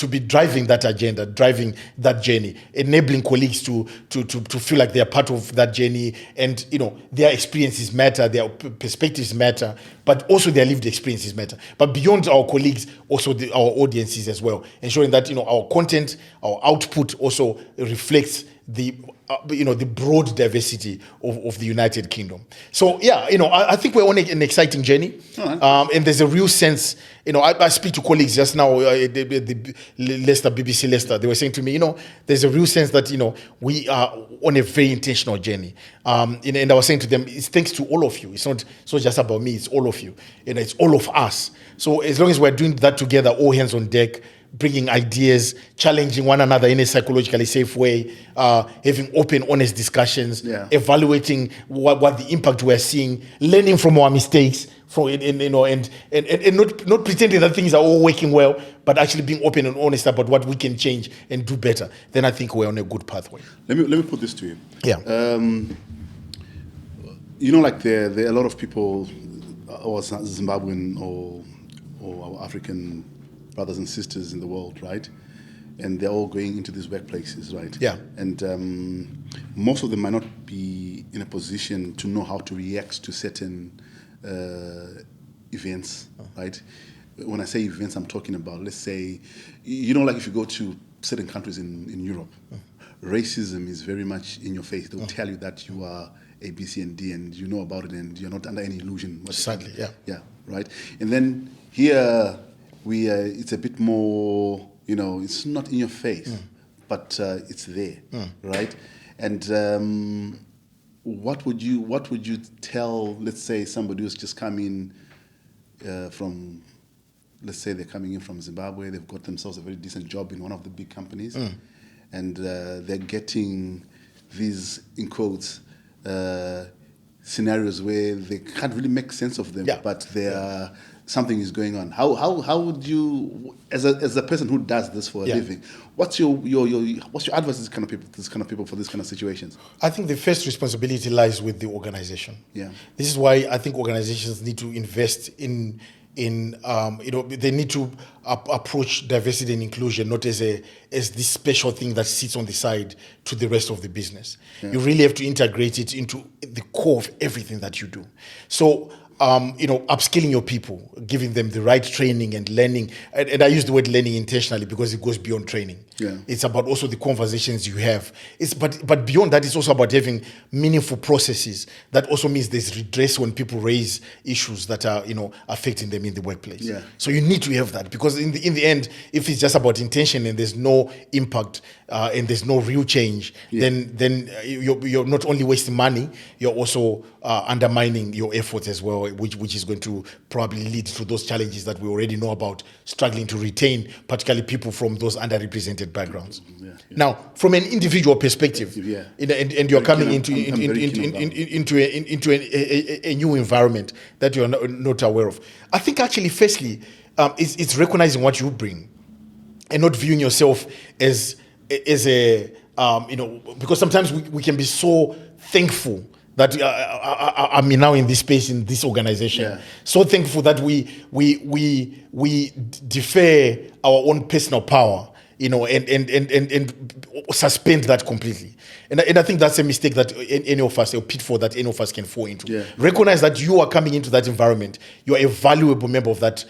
be driving that agenda, driving that journey, enabling colleagues to feel like they're part of that journey, and their experiences matter, their perspectives matter, but also their lived experiences matter. But beyond our colleagues, also our audiences as well, ensuring that our content, our output also reflects the the broad diversity of the United Kingdom. So yeah, I think we're on an exciting journey, and there's a real sense. I speak to colleagues just now, the Leicester, BBC Leicester. They were saying to me, there's a real sense that we are on a very intentional journey. And I was saying to them, it's thanks to all of you. It's not just about me. It's all of you. It's all of us. So as long as we're doing that together, all hands on deck, bringing ideas, challenging one another in a psychologically safe way, having open, honest discussions, evaluating what the impact we're seeing, learning from our mistakes, and not pretending that things are all working well, but actually being open and honest about what we can change and do better. Then I think we're on a good pathway. Let me put this to you. Yeah. There are a lot of people, or Zimbabwean or our African brothers and sisters in the world, right? And they're all going into these workplaces, right? Yeah. And most of them might not be in a position to know how to react to certain events, right? When I say events, I'm talking about, let's say, like if you go to certain countries in Europe, racism is very much in your face. They'll tell you that you are A, B, C, and D, and you know about it, and you're not under any illusion. Sadly, yeah. Yeah, right? And then here, it's a bit more, it's not in your face, but it's there, right? And what would you tell, let's say, somebody who's just come in from, let's say they're coming in from Zimbabwe, they've got themselves a very decent job in one of the big companies, and they're getting these, in quotes, scenarios where they can't really make sense of them, but they're something is going on. How would you, as a person who does this for a living, what's your advice to this kind of people for this kind of situations? I think the first responsibility lies with the organization. Yeah. This is why I think organizations need to invest in they need to approach diversity and inclusion not as this special thing that sits on the side to the rest of the business. You really have to integrate it into the core of everything that you do. So upskilling your people, giving them the right training and learning. And I use the word learning intentionally because it goes beyond training. Yeah. It's about also the conversations you have. But beyond that, it's also about having meaningful processes. That also means there's redress when people raise issues that are, affecting them in the workplace. Yeah. So you need to have that, because in the end, if it's just about intention and there's no impact and there's no real change, then you're not only wasting money, you're also undermining your efforts as well, which is going to probably lead to those challenges that we already know about, struggling to retain particularly people from those underrepresented backgrounds. Now, from an individual perspective, and you're coming into a new environment that you're not aware of, I think actually firstly it's recognizing what you bring and not viewing yourself as a because sometimes we can be so thankful that I'm now in this space, in this organization. So thankful that we defer our own personal power, and suspend that completely. And I think that's a mistake that any of us, a pitfall that any of us can fall into. Recognize that you are coming into that environment. You are a valuable member of that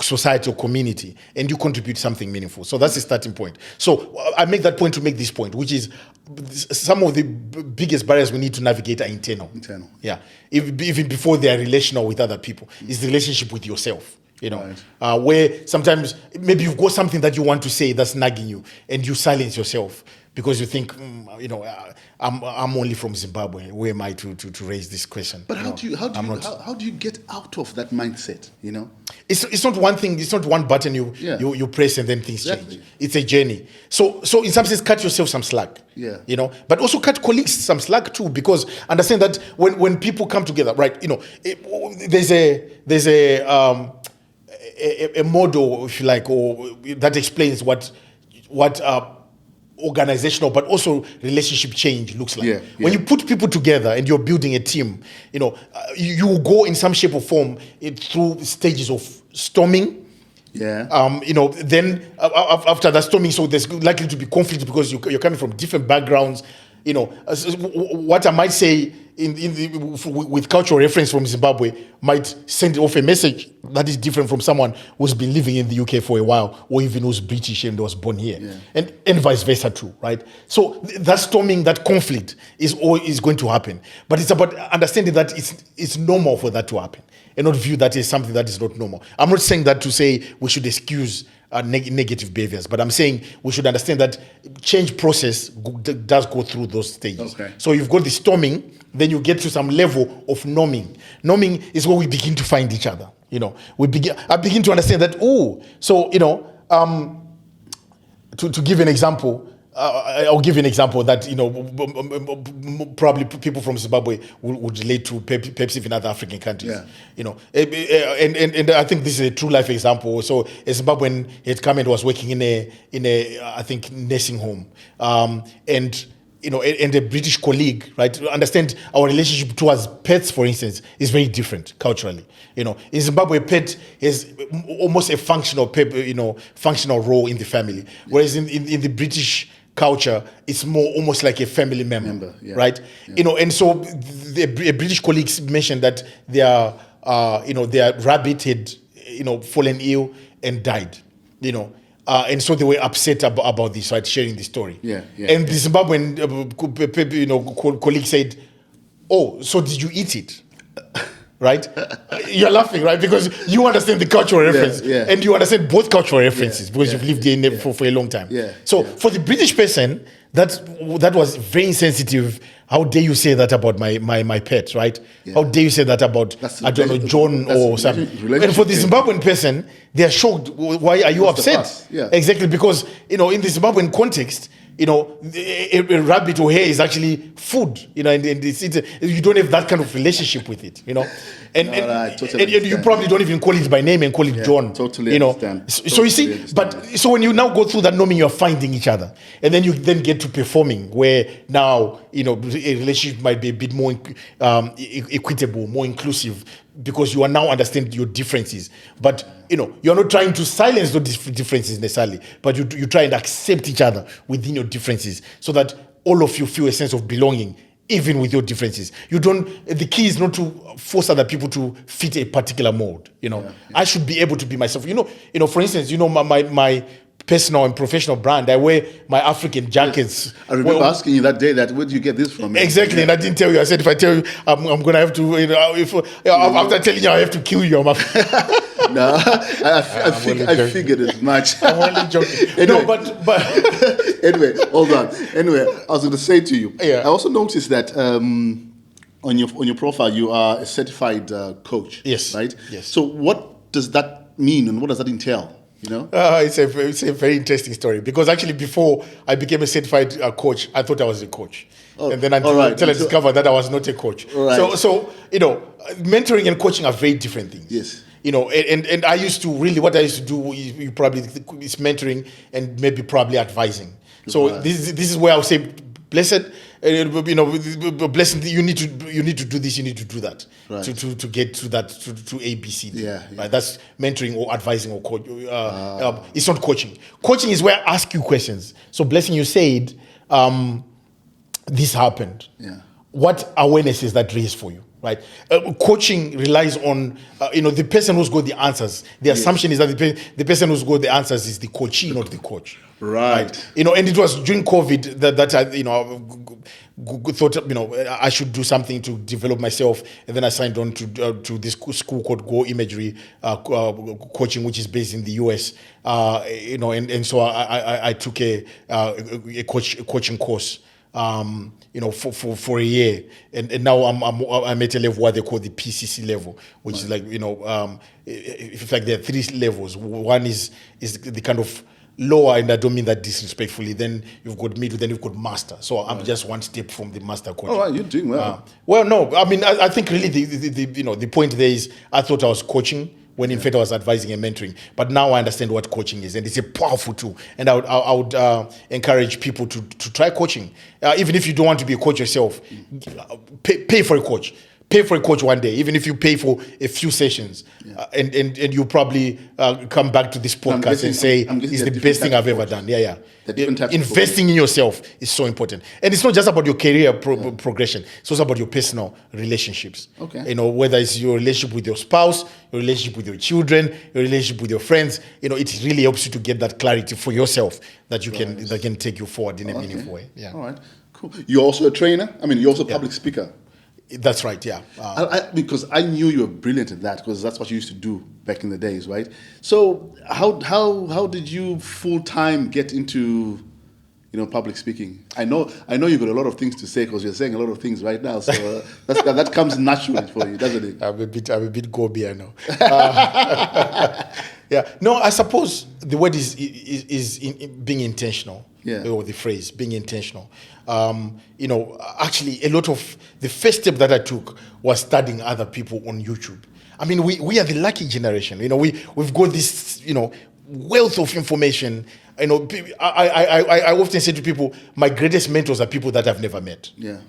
society or community, and you contribute something meaningful. So that's the starting point. So I make that point to make this point, which is some of the biggest barriers we need to navigate are internal. Yeah. Even before they are relational with other people. It's the relationship with yourself. Where sometimes maybe you've got something that you want to say that's nagging you, and you silence yourself because you think, I'm only from Zimbabwe. Who am I to raise this question? But how do you get out of that mindset? It's not one thing. It's not one button you press and then things change. It's a journey. So in some sense, cut yourself some slack. But also cut colleagues some slack too, because understand that when people come together, right? There's a model, if you like, or that explains what organizational but also relationship change looks like. When you put people together and you're building a team, you go in some shape or form through stages of storming. Then after that storming, so there's likely to be conflict because you're coming from different backgrounds. What I might say with cultural reference from Zimbabwe might send off a message that is different from someone who's been living in the UK for a while, or even who's British and was born here, and vice versa too, right? So that storming, that conflict is going to happen, but it's about understanding that it's normal for that to happen, and not view that as something that is not normal. I'm not saying that to say we should excuse negative behaviors, but I'm saying we should understand that change process does go through those stages. Okay. So you've got the storming, then you get to some level of norming. Norming is where we begin to find each other. I begin to understand that. To give an example. I'll give you an example that probably people from Zimbabwe would relate to, perhaps even other African countries. And I think this is a true life example. So a Zimbabwean had come and was working in a I think nursing home, and a British colleague, right? To understand our relationship towards pets, for instance, is very different culturally. In Zimbabwe, pet is almost a functional role in the family, whereas in the British culture, it's more almost like a family member. Right? And so a British colleagues mentioned that their rabbit had fallen ill and died. And so they were upset about this, right? Sharing the story. And the Zimbabwean colleague said, "Oh, so did you eat it?" Right? You're laughing, right? Because you understand the cultural reference, and you understand both cultural references because you've lived in for a long time. So for the British person, that was very insensitive. How dare you say that about my pet, right? How dare you say that about John or something? And for the Zimbabwean person, they are shocked. Why are you upset? Exactly, because in the Zimbabwean context, a rabbit or hare is actually food, and you don't have that kind of relationship with it, and you probably don't even call it by name and call it John. Totally understand. So you see, so when you now go through that norming, you're finding each other, and then you then get to performing, where now a relationship might be a bit more equitable, more inclusive, because you are now understanding your differences. But you're not trying to silence those differences necessarily, but you try and accept each other within your differences, so that all of you feel a sense of belonging, even with your differences. The key is not to force other people to fit a particular mold. I should be able to be myself. For instance, my personal and professional brand, I wear my African jackets. I remember asking you that day that, where did you get this from? Exactly, and I didn't tell you. I said, if I tell you, I'm going to have to, after telling you, I have to kill you. No, I figured as much. I'm only joking. Anyway, No, but anyway, hold on. Anyway, I was going to say to you, I also noticed that on your profile, you are a certified coach. Yes. Right? Yes. So what does that mean, and what does that entail? It's a very interesting story, because actually before I became a certified coach, I thought I was a coach. And then until I discovered that I was not a coach. Right. So mentoring and coaching are very different things. Yes. And I used to what I used to do is probably is mentoring and maybe probably advising. So this is where I would say, blessed, blessed. You need to do this. You need to do that to get to that to A, B, C, D. Right. That's mentoring or advising or coach. It's not coaching. Coaching is where I ask you questions. So, blessing, you said this happened. What awareness is that raised for you? Right, coaching relies on the person who's got the answers. The assumption is that the person who's got the answers is the coachee, not the coach. Right. And it was during COVID that I thought I should do something to develop myself, and then I signed on to this school called Go Imagery Coaching, which is based in the US. And so I took a coaching course. For a year, and now I'm at a level what they call the PCC level, which is like it's like there are three levels. One is the kind of lower, and I don't mean that disrespectfully. Then you've got middle, then you've got master. So I'm just one step from the master coach. Oh, you're doing well. Well, no, I mean I think really the point there is I thought I was coaching, when in fact I was advising and mentoring. But now I understand what coaching is, and it's a powerful tool. And I would encourage people to try coaching. Even if you don't want to be a coach yourself, pay for a coach. pay for a coach one day, even if you pay for a few sessions, and you probably come back to this podcast and say it's the best thing I've ever done. Investing in yourself is so important, and it's not just about your career progression. It's also about your personal relationships. Okay. Whether it's your relationship with your spouse, your relationship with your children, your relationship with your friends. It really helps you to get that clarity for yourself that can take you forward in a meaningful way. Yeah. All right. Cool. You're also a trainer. I mean, you're also a public speaker. That's right, yeah. Because I knew you were brilliant at that, because that's what you used to do back in the days, right? So how did you full time get into public speaking? I know you got a lot of things to say, because you're saying a lot of things right now. So that comes naturally for you, doesn't it? I'm a bit goby, I know. Yeah. No, I suppose the word is being intentional. Yeah. Or the phrase being intentional. Actually, a lot of the first step that I took was studying other people on YouTube. I mean, we are the lucky generation. We've got this, wealth of information. I often say to people, my greatest mentors are people that I've never met. Yeah.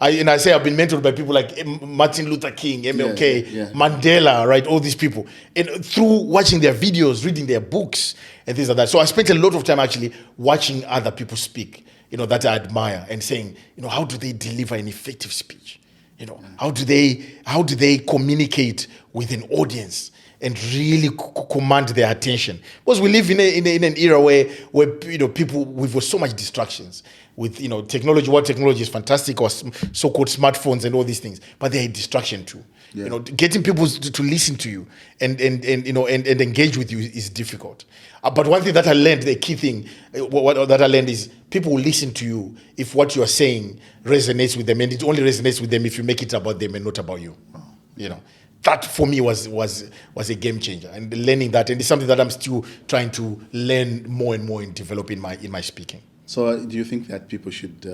I say I've been mentored by people like Martin Luther King, MLK, Mandela, right? All these people. And through watching their videos, reading their books, and things like that. So I spent a lot of time actually watching other people speak, that I admire, and saying, how do they deliver an effective speech? How do they communicate with an audience and really command their attention? Because we live in an era where people, we've got so much distractions with technology. What technology is fantastic, or so-called smartphones and all these things, but they're a distraction too. Yeah. Getting people to listen to you and engage with you is difficult. But one thing that I learned, the key thing that I learned, is people will listen to you if what you are saying resonates with them, and it only resonates with them if you make it about them and not about you. That for me was a game changer, and learning that, and it's something that I'm still trying to learn more and more in developing in my speaking. So, do you think that people should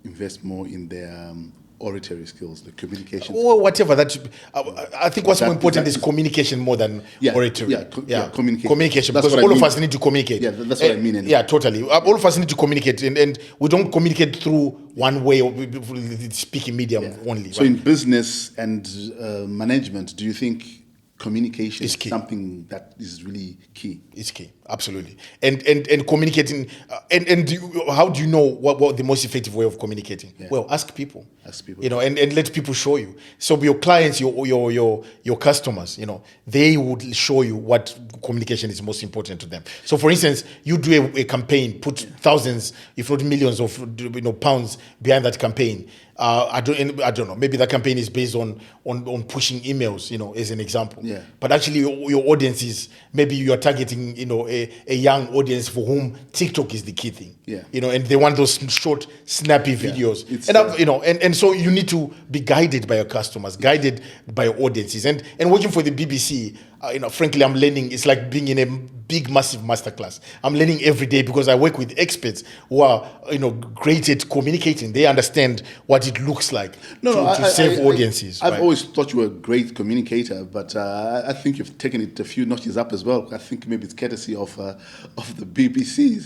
invest more in their oratory skills, the communication, or whatever that? I think what's more important is communication more than oratory. Communication, because all of us need to communicate. Yeah, that's what I mean. Yeah, totally. All of us need to communicate, and we don't communicate through one way of speaking medium only. So, in business and management, do you think communication is something that is really key? It's key, absolutely. And communicating, and how do you know what the most effective way of communicating? Yeah. Well, ask people. And let people show you. So your clients, your customers, they would show you what communication is most important to them. So for instance, you do a campaign, put thousands, if not millions of pounds behind that campaign. I don't know. Maybe that campaign is based on pushing emails, as an example. Yeah. But actually, your audience is, maybe you are targeting, a young audience for whom TikTok is the key thing. Yeah. And they want those short, snappy videos. And so you need to be guided by your customers, guided by your audiences, and working for the BBC. Frankly, I'm learning. It's like being in a big, massive masterclass. I'm learning every day, because I work with experts who are, great at communicating. They understand what it looks like to serve audiences. I've always thought you were a great communicator, but I think you've taken it a few notches up as well. I think maybe it's courtesy of the BBC.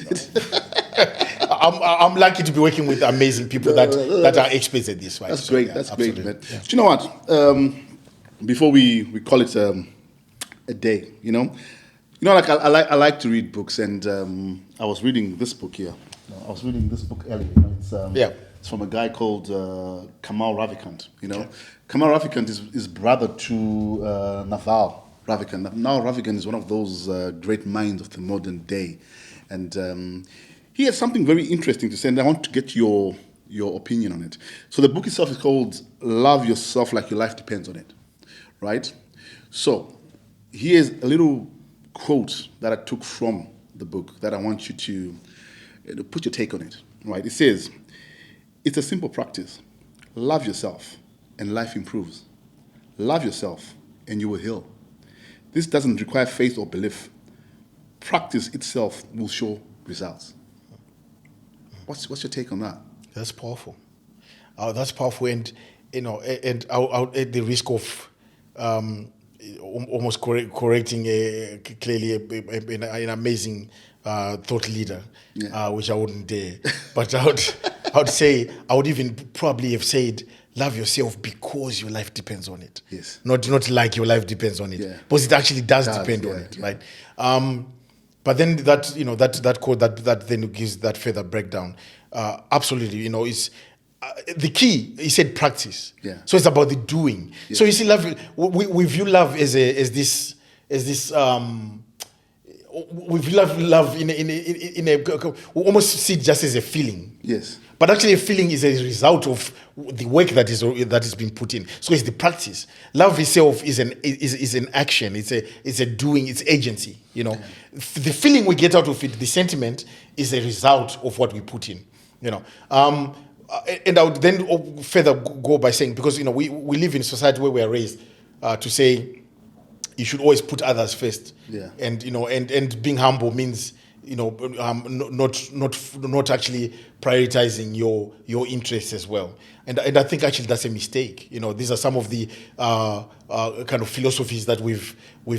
I'm lucky to be working with amazing people that are experts at this. Right? That's great. That's absolutely. Great, man. Yeah. Do you know what? Before we call it a day, like I like to read books, and I was reading this book here. I was reading this book earlier. It's from a guy called Kamal Ravikant. Kamal Ravikant is brother to Naval Ravikant. Now Ravikant is one of those great minds of the modern day, and he has something very interesting to say, and I want to get your opinion on it. So the book itself is called "Love Yourself Like Your Life Depends on It," right? So here's a little quote that I took from the book that I want you to put your take on it. Right? It says, "It's a simple practice. Love yourself, and life improves. Love yourself, and you will heal. This doesn't require faith or belief. Practice itself will show results." What's your take on that? That's powerful. That's powerful, and I'll at the risk of almost correcting clearly an amazing thought leader, which I wouldn't dare. But I would say, I would even probably have said, love yourself because your life depends on it. Yes. Not like your life depends on it. Yeah. Because it actually does depend on it, right? But then that quote that then gives that further breakdown. Absolutely, is the key. He said practice. Yeah. So it's about the doing. Yes. So you see, love. We view love as this. We view love in a we almost see it just as a feeling. Yes. But actually, a feeling is a result of the work that is being put in. So it's the practice. Love itself is an action. It's a doing. It's agency. The feeling we get out of it, the sentiment, is a result of what we put in. And I would then further go by saying, because we live in a society where we are raised to say you should always put others first. Yeah. And being humble means not actually prioritizing your interests as well. And I think actually that's a mistake. These are some of the kind of philosophies that we've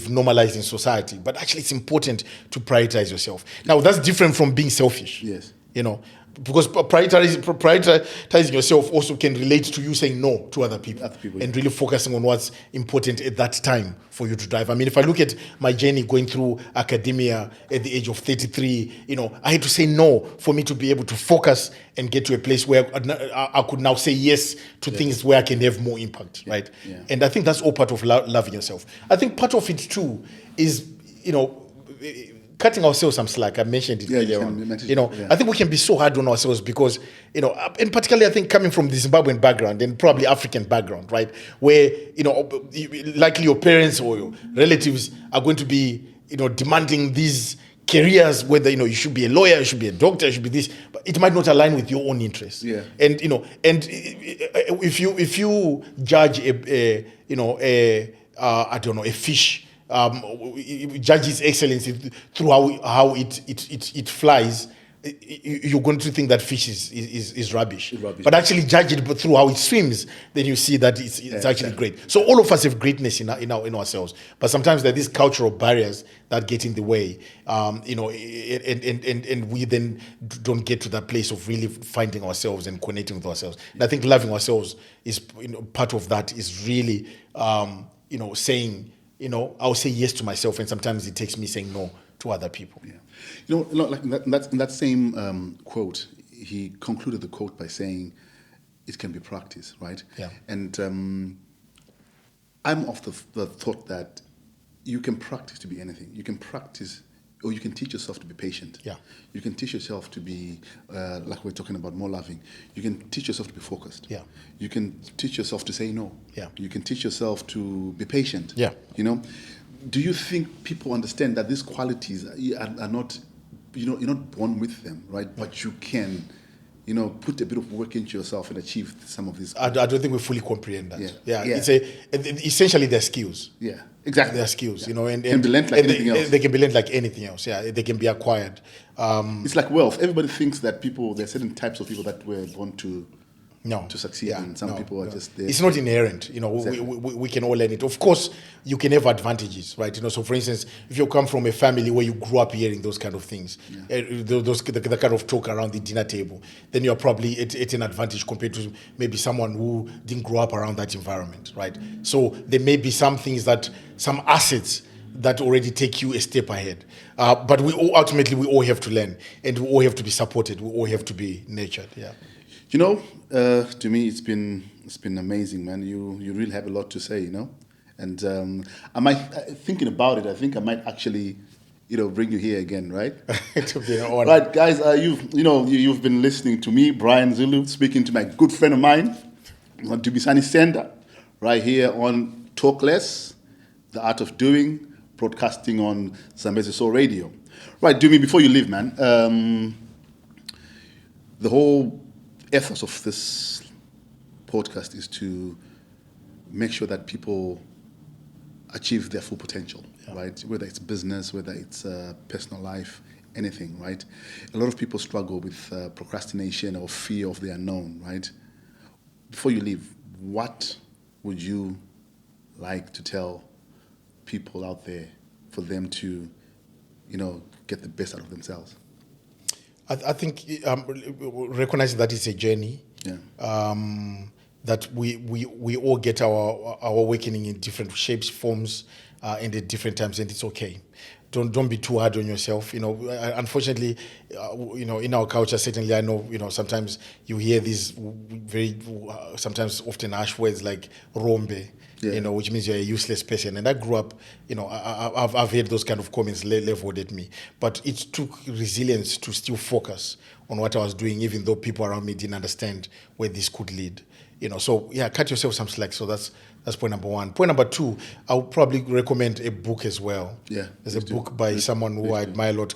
normalized in society. But actually, it's important to prioritize yourself. Now, that's different from being selfish. Yes. Because prioritizing yourself also can relate to you saying no to other people, and really focusing on what's important at that time for you to drive. I mean, if I look at my journey going through academia at the age of 33, I had to say no for me to be able to focus and get to a place where I could now say yes to things where I can have more impact, right? Yeah. And I think that's all part of loving yourself. I think part of it too is, cutting ourselves some slack. I mentioned it earlier on. I think we can be so hard on ourselves because, and particularly I think coming from the Zimbabwean background and probably African background, right, where, likely your parents or your relatives are going to be, demanding these careers, whether, you should be a lawyer, you should be a doctor, you should be this, but it might not align with your own interests. Yeah. And, if you judge a fish, judge its excellency through how it flies, you're going to think that fish is rubbish. But actually judge it through how it swims, then you see that it's actually great. So all of us have greatness in ourselves, but sometimes there are these cultural barriers that get in the way, and we then don't get to that place of really finding ourselves and connecting with ourselves. And I think loving ourselves is part of that. Is really saying, I'll say yes to myself, and sometimes it takes me saying no to other people. Yeah. Like in that same quote, he concluded the quote by saying, it can be practiced, right? Yeah. And I'm of the thought that you can practice to be anything. You can practice, or you can teach yourself to be patient. Yeah. You can teach yourself to be, like we're talking about, more loving. You can teach yourself to be focused. Yeah. You can teach yourself to say no. Yeah. You can teach yourself to be patient. Yeah. Do you think people understand that these qualities are not, you're not born with them, right? But you can, put a bit of work into yourself and achieve some of these. I don't think we fully comprehend that. Yeah. It's essentially their skills. Yeah, exactly. Their skills, and can be learned like anything else. They can be learned like anything else. Yeah, they can be acquired. It's like wealth. Everybody thinks that there are certain types of people that were born to succeed, and some people are just there. It's not inherent. Exactly. We can all learn it. Of course, you can have advantages, right? So for instance, if you come from a family where you grew up hearing those kind of things, the kind of talk around the dinner table, then you're probably at an advantage compared to maybe someone who didn't grow up around that environment, right? So there may be some assets that already take you a step ahead. But we all have to learn, and we all have to be supported. We all have to be nurtured. Yeah. To me, it's been amazing, man. You really have a lot to say, and thinking about it, I think I might actually, bring you here again, right? To be an honor. Right, guys. You've been listening to me, Brian Zulu, speaking to my good friend of mine, Dumi Senda, right here on Talk Less, The Art of Doing, broadcasting on Zambezi Soul Radio. Right, Dumi, before you leave, man, the whole ethos of this podcast is to make sure that people achieve their full potential, right? Whether it's business, whether it's personal life, anything, right? A lot of people struggle with procrastination or fear of the unknown, right? Before you leave, what would you like to tell people out there for them to, get the best out of themselves? I think recognizing that it's a journey, that we all get our awakening in different shapes, forms, and at different times, and it's okay. Don't be too hard on yourself. Unfortunately, in our culture, certainly I know, sometimes you hear these very, sometimes often harsh words like rombe, which means you're a useless person. And I grew up, I've heard those kind of comments leveled at me. But it took resilience to still focus on what I was doing, even though people around me didn't understand where this could lead. So yeah, cut yourself some slack. So that's point number one. Point number two, I would probably recommend a book as well. Yeah, there's a book by someone who I admire a lot.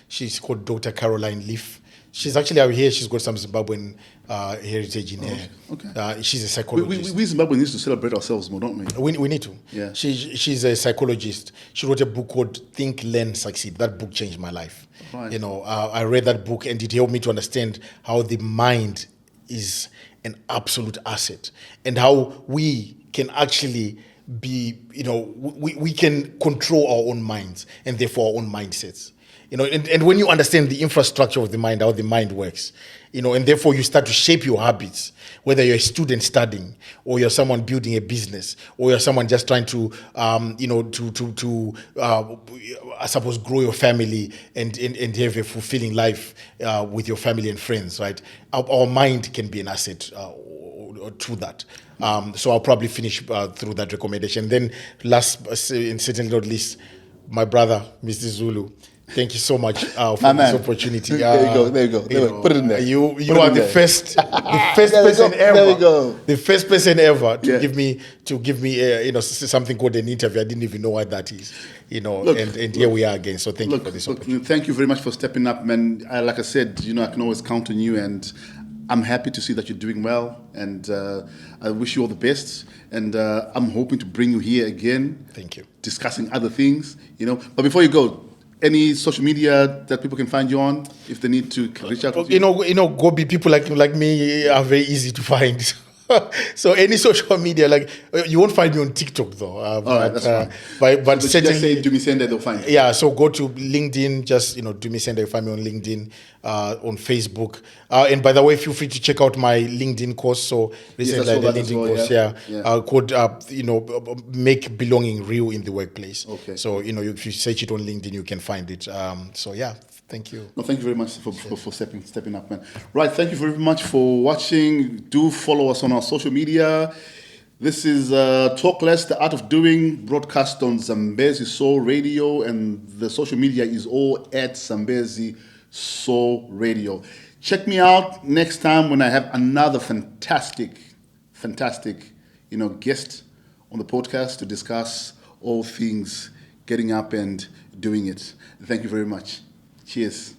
She's called Dr. Caroline Leaf. She's actually out here. She's got some Zimbabwean heritage in her. Okay. She's a psychologist. We Zimbabweans need to celebrate ourselves more, don't we? We need to. Yeah. She's a psychologist. She wrote a book called Think, Learn, Succeed. That book changed my life. Right. I read that book and it helped me to understand how the mind is an absolute asset and how we can actually be, we can control our own minds and therefore our own mindsets. And when you understand the infrastructure of the mind, how the mind works, and therefore you start to shape your habits, whether you're a student studying or you're someone building a business or you're someone just trying to, I suppose, grow your family and have a fulfilling life with your family and friends, right? Our mind can be an asset to that. So I'll probably finish through that recommendation. Then last and certainly not least, my brother, Mr. Zulu. Thank you so much for this opportunity. There you go. Put it in there. You are the first person ever. There we go. The first person ever to give me something called an interview. I didn't even know what that is. And here we are again. So thank you for this opportunity. Thank you very much for stepping up, man. Like I said, I can always count on you, and I'm happy to see that you're doing well, and I wish you all the best. And I'm hoping to bring you here again. Thank you. Discussing other things, But before you go, any social media that people can find you on if they need to reach out to you? Gobi people like me are very easy to find. So any social media, you won't find me on TikTok though. All right, that's fine. But certainly, just say Dumi Senda, they'll find you. Yeah, so go to LinkedIn, just Dumi Senda, you'll find me on LinkedIn, on Facebook. And by the way, feel free to check out my LinkedIn course. So recently I did a LinkedIn course, called Make Belonging Real in the Workplace. Okay. So if you search it on LinkedIn, you can find it. So yeah. Thank you. No, thank you very much for stepping up, man. Right, thank you very much for watching. Do follow us on our social media. This is Talk Less, The Art of Doing, broadcast on Zambezi Soul Radio, and the social media is all at Zambezi Soul Radio. Check me out next time when I have another fantastic, guest on the podcast to discuss all things getting up and doing it. Thank you very much. Cheers.